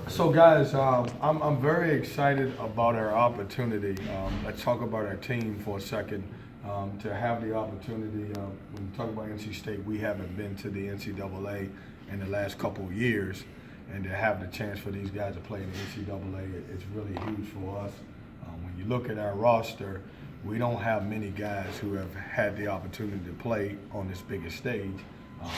So guys, I'm very excited about our opportunity. Let's talk about our team for a second. To have the opportunity, when you talk about NC State, we haven't been to the NCAA in the last couple of years, and to have the chance for these guys to play in the NCAA, it's really huge for us. When you look at our roster, we don't have many guys who have had the opportunity to play on this biggest stage.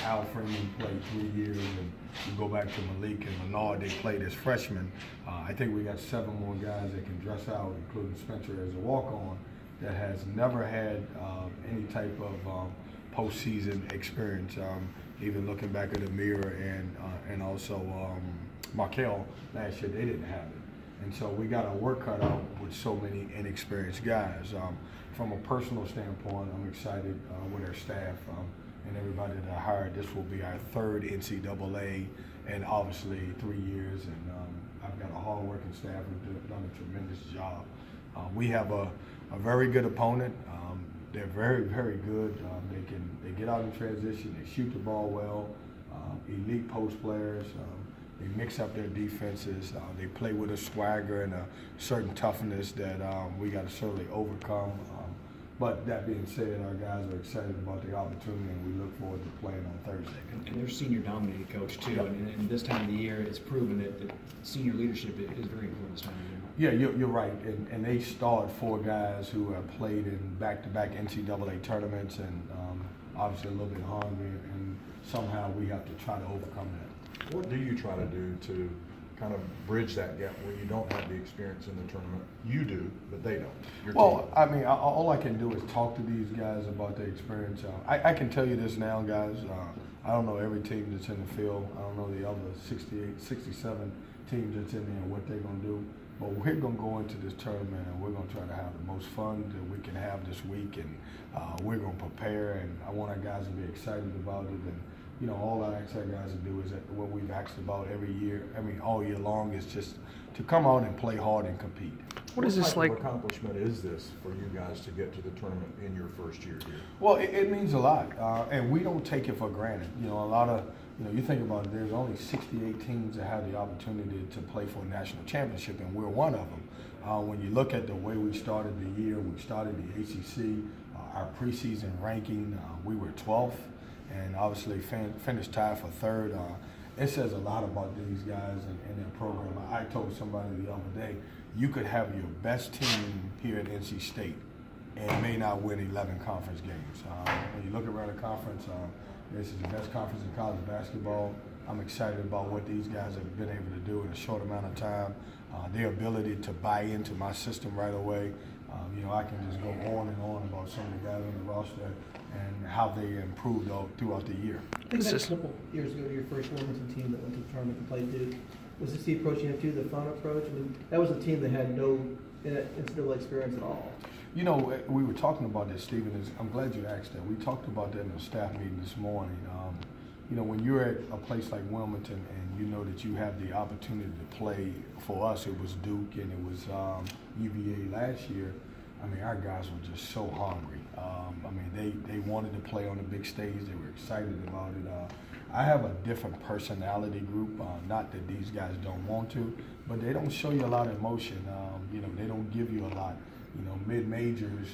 Al Freeman played 3 years, and you go back to Malik and Menard, they played as freshmen. I think we got 7 more guys that can dress out, including Spencer as a walk-on, that has never had any type of postseason experience. Even looking back at Amir and also Markel last year, they didn't have it. And so we got our work cut out with so many inexperienced guys. From a personal standpoint, I'm excited with our staff and everybody that I hired. This will be our 3rd NCAA and obviously 3 years. And I've got a hard-working staff who've done a tremendous job. We have a very good opponent. They're very, very good. They get out in transition. They shoot the ball well. Elite post players. They mix up their defenses. They play with a swagger and a certain toughness that we got to certainly overcome. But that being said, our guys are excited about the opportunity, and we look forward to playing on Thursday. And they're senior-dominated, Coach, too. Yep. And this time of the year, it's proven that senior leadership is very important this time of year. Yeah, you're right. And they start 4 guys who have played in back-to-back NCAA tournaments, and obviously a little bit hungry, and somehow we have to try to overcome that. What do you try to do to kind of bridge that gap where you don't have the experience in the tournament? You do, but they don't. Well, I mean, all I can do is talk to these guys about their experience. I can tell you this now, guys. I don't know every team that's in the field. I don't know the other 68, 67 teams that's in there and what they're going to do. But we're going to go into this tournament and we're going to try to have the most fun that we can have this week. And we're going to prepare, and I want our guys to be excited about it. And you know, all I ask our guys to do is what we've asked about every year, all year long, is just to come out and play hard and compete. What is this like? What accomplishment is this for you guys to get to the tournament in your first year here? Well, it means a lot, and we don't take it for granted. You know, a lot of, you think about it, there's only 68 teams that have the opportunity to play for a national championship, and we're one of them. When you look at the way we started the year, we started the ACC, our preseason ranking, we were 12th. And obviously finished tied for 3rd. It says a lot about these guys and their program. I told somebody the other day, you could have your best team here at NC State and may not win 11 conference games. When you look around the conference, this is the best conference in college basketball. I'm excited about what these guys have been able to do in a short amount of time. Their ability to buy into my system right away. I can just go on and on about some of the guys on the roster and how they improved throughout the year. I think a couple years ago, your first Wilmington team that went to the tournament and played Duke. Was this the approach you had to, the fun approach? I mean, that was a team that had no NCAA experience at all. You know, we were talking about this, Stephen. I'm glad you asked that. We talked about that in a staff meeting this morning. When you're at a place like Wilmington and you know that you have the opportunity to play, for us it was Duke and it was UVA last year. Our guys were just so hungry. They wanted to play on the big stage. They were excited about it. I have a different personality group. Not that these guys don't want to, but they don't show you a lot of emotion. They don't give you a lot. Mid-majors,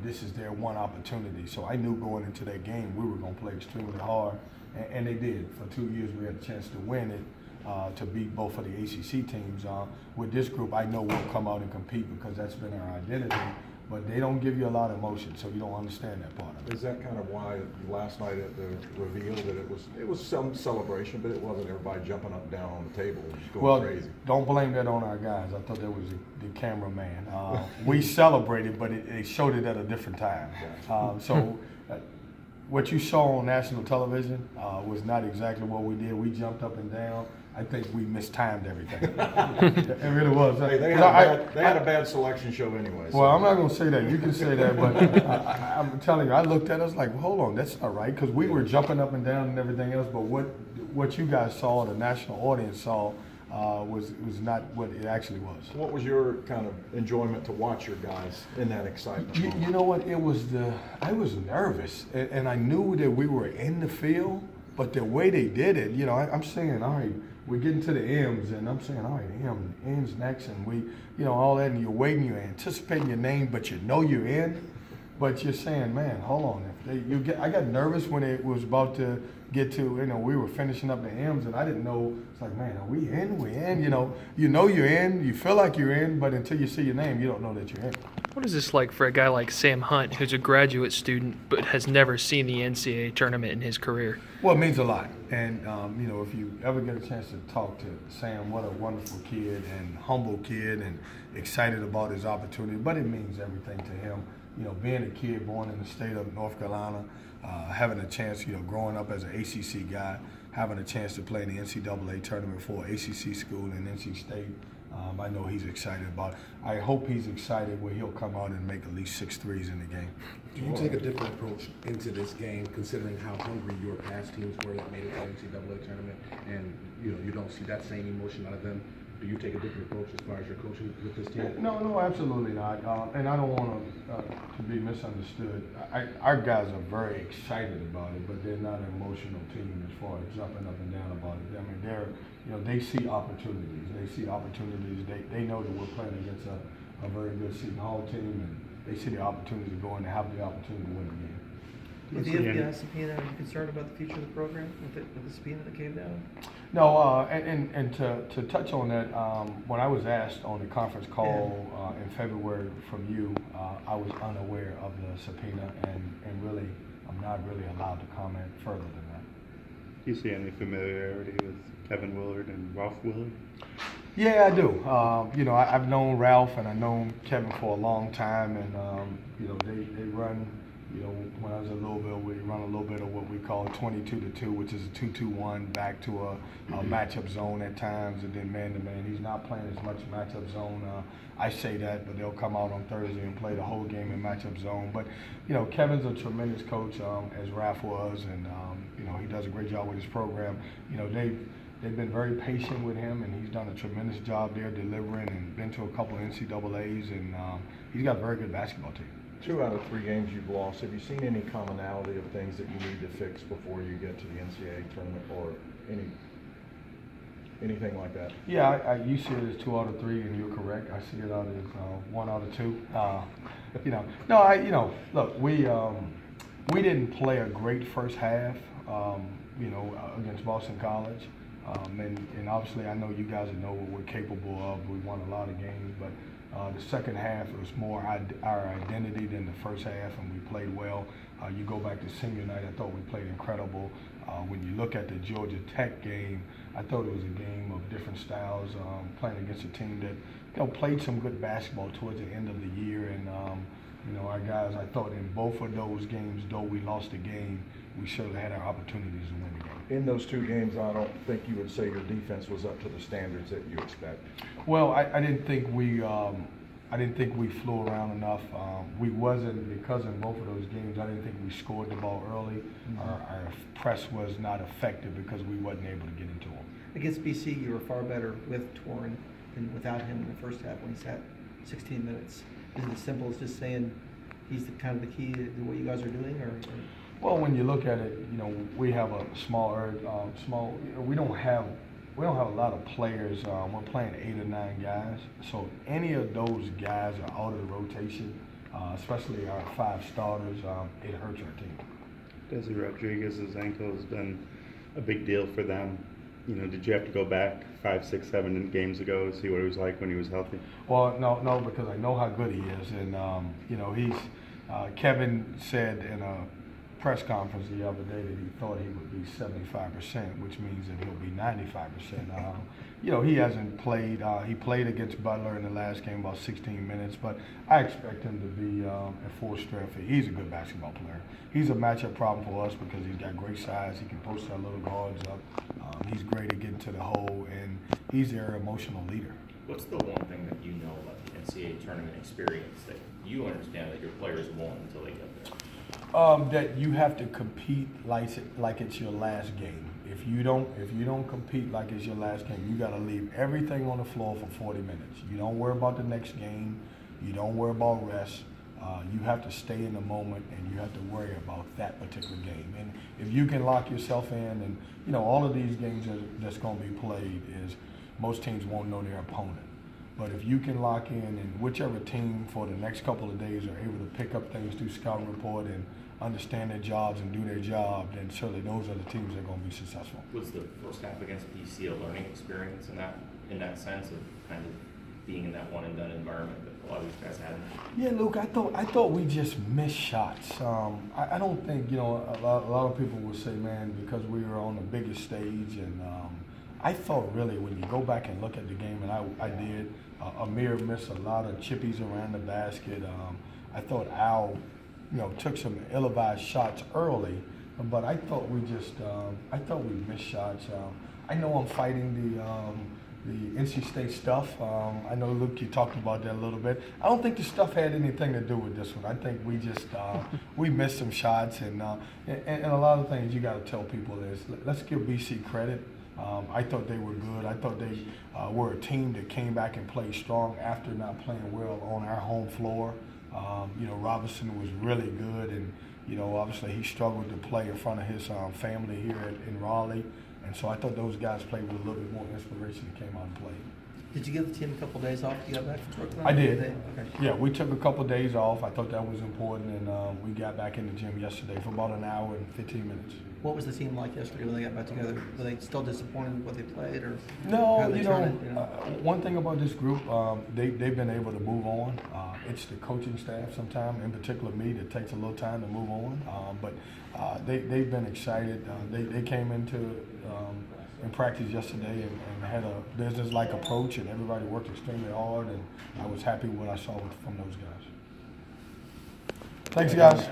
this is their one opportunity. So I knew going into that game we were going to play extremely hard, and they did. For 2 years we had a chance to win it, to beat both of the ACC teams. With this group, I know we'll come out and compete because that's been our identity. But they don't give you a lot of emotion, so you don't understand that part of it. Is that kind of why last night at the reveal that it was some celebration, but it wasn't everybody jumping up and down on the table and just going crazy? Don't blame that on our guys. I thought that was the cameraman. We celebrated, but they showed it at a different time. What you saw on national television was not exactly what we did. We jumped up and down. I think we mistimed everything. It really was. Hey, they had a bad selection show anyway. So. Well, I'm not going to say that. You can say that, but I'm telling you, I looked at it, I was like, well, hold on, that's not right, because we were jumping up and down and everything else, but what you guys saw, the national audience saw, was not what it actually was. What was your kind of enjoyment to watch your guys in that excitement? You know what? I was nervous, and I knew that we were in the field, but the way they did it, I'm saying, all right, we get into the M's, and I'm saying, all right, M's next, and we, all that, and you're waiting, you're anticipating your name, but you know you're in, but you're saying, man, hold on. I got nervous when it was about to get to, we were finishing up the M's, and I didn't know. It's like, man, are we in? We're in. You know you're in. You feel like you're in, but until you see your name, you don't know that you're in. What is this like for a guy like Sam Hunt, who's a graduate student but has never seen the NCAA tournament in his career? Well, it means a lot. And, if you ever get a chance to talk to Sam, what a wonderful kid and humble kid and excited about his opportunity. But it means everything to him. Being a kid born in the state of North Carolina, having a chance, growing up as an ACC guy, having a chance to play in the NCAA tournament for ACC school in NC State. I know he's excited about it. I hope he's excited where he'll come out and make at least 6 threes in the game. Do you take a different approach into this game, considering how hungry your past teams were that made it to the NCAA tournament, and you don't see that same emotion out of them? Do you take a different approach as far as your coaching with this team? No, absolutely not. And I don't want to be misunderstood. Our guys are very excited about it, but they're not an emotional team as far as jumping up and down about it. I mean, they see opportunities. They see opportunities. They know that we're playing against a very good Seton Hall team, and they see the opportunity to go in and have the opportunity to win the game. With the FBI subpoena, are you concerned about the future of the program with the subpoena that came down? No, and to touch on that, when I was asked on the conference call in February from you, I was unaware of the subpoena, and really, I'm not really allowed to comment further than that. Do you see any familiarity with Kevin Willard and Ralph Willard? Yeah, I do. I've known Ralph and I've known Kevin for a long time, and they run. When I was at Louisville, we run a little bit of what we call 22-2, which is a 2-2-1 back to a matchup zone at times, and then man-to-man. He's not playing as much matchup zone. I say that, but they'll come out on Thursday and play the whole game in matchup zone. But, Kevin's a tremendous coach, as Ralph was, and, he does a great job with his program. They've been very patient with him, and he's done a tremendous job there delivering and been to a couple of NCAAs, and he's got a very good basketball team. 2 out of 3 games you've lost. Have you seen any commonality of things that you need to fix before you get to the NCAA tournament, or anything like that? Yeah, you see it as 2 out of 3, and you're correct. I see it out as 1 out of 2. Look, we didn't play a great first half, against Boston College. And obviously, I know you guys know what we're capable of. We won a lot of games, but the second half, it was more our identity than the first half, and we played well. You go back to senior night, I thought we played incredible. When you look at the Georgia Tech game, I thought it was a game of different styles, playing against a team that played some good basketball towards the end of the year. And our guys, I thought in both of those games, though we lost the game, we certainly had our opportunities to win the game. In those 2 games, I don't think you would say your defense was up to the standards that you expect. Well, I didn't think we flew around enough. We wasn't, because in both of those games, I didn't think we scored the ball early. Mm-hmm. Our press was not effective because we wasn't able to get into them. Against BC, you were far better with Torrin than without him in the first half when he sat 16 minutes. Is it as simple as just saying he's the key to what you guys are doing, or? Well, when you look at it, we have a small. We don't have a lot of players. We're playing 8 or 9 guys, so any of those guys are out of the rotation, especially our 5 starters. It hurts our team. Desi Rodriguez's ankle has been a big deal for them. Did you have to go back 5, 6, 7 games ago to see what it was like when he was healthy? Well, no, because I know how good he is, and he's. Kevin said in a press conference the other day that he thought he would be 75%, which means that he'll be 95%. He hasn't played. He played against Butler in the last game about 16 minutes, but I expect him to be at full strength. He's a good basketball player. He's a matchup problem for us because he's got great size. He can post our little guards up. He's great at getting to the hole, and he's their emotional leader. What's the one thing that you know about the NCAA tournament experience that you understand that your players won't until they get there? That you have to compete like it's your last game. If you don't compete like it's your last game, you got to leave everything on the floor for 40 minutes. You don't worry about the next game. You don't worry about rest. you have to stay in the moment and you have to worry about that particular game. And if you can lock yourself in, and all of these games that's going to be played is most teams won't know their opponent. But if you can lock in, and whichever team for the next couple of days are able to pick up things through scouting report and understand their jobs and do their job, then certainly those are the teams that are going to be successful. Was the first half against BC a learning experience in that sense of kind of being in that one and done environment that a lot of these guys had? Yeah, Luke, I thought we just missed shots. I don't think a lot of people will say, man, because we were on the biggest stage, and I thought really when you go back and look at the game, and I did, Amir missed a lot of chippies around the basket. I thought Al, took some ill-advised shots early, but I thought we missed shots. I know I'm fighting the NC State stuff. I know, Luke, you talked about that a little bit. I don't think the stuff had anything to do with this one. I think we just we missed some shots, and a lot of things you got to tell people is let's give BC credit. I thought they were good. I thought they were a team that came back and played strong after not playing well on our home floor. Robinson was really good, and obviously he struggled to play in front of his family here in Raleigh, and so I thought those guys played with a little bit more inspiration and came out and played. Did you give the team a couple of days off to get back from Brooklyn? I did. Okay. Yeah, we took a couple of days off. I thought that was important, and we got back in the gym yesterday for about an hour and 15 minutes. What was the team like yesterday when they got back together? Were they still disappointed with what they played, or no? One thing about this group, they've been able to move on. It's the coaching staff sometimes, in particular me, that takes a little time to move on. But they've been excited. They came into in practice yesterday and had a business-like approach, and everybody worked extremely hard, and I was happy with what I saw from those guys. Thanks, guys.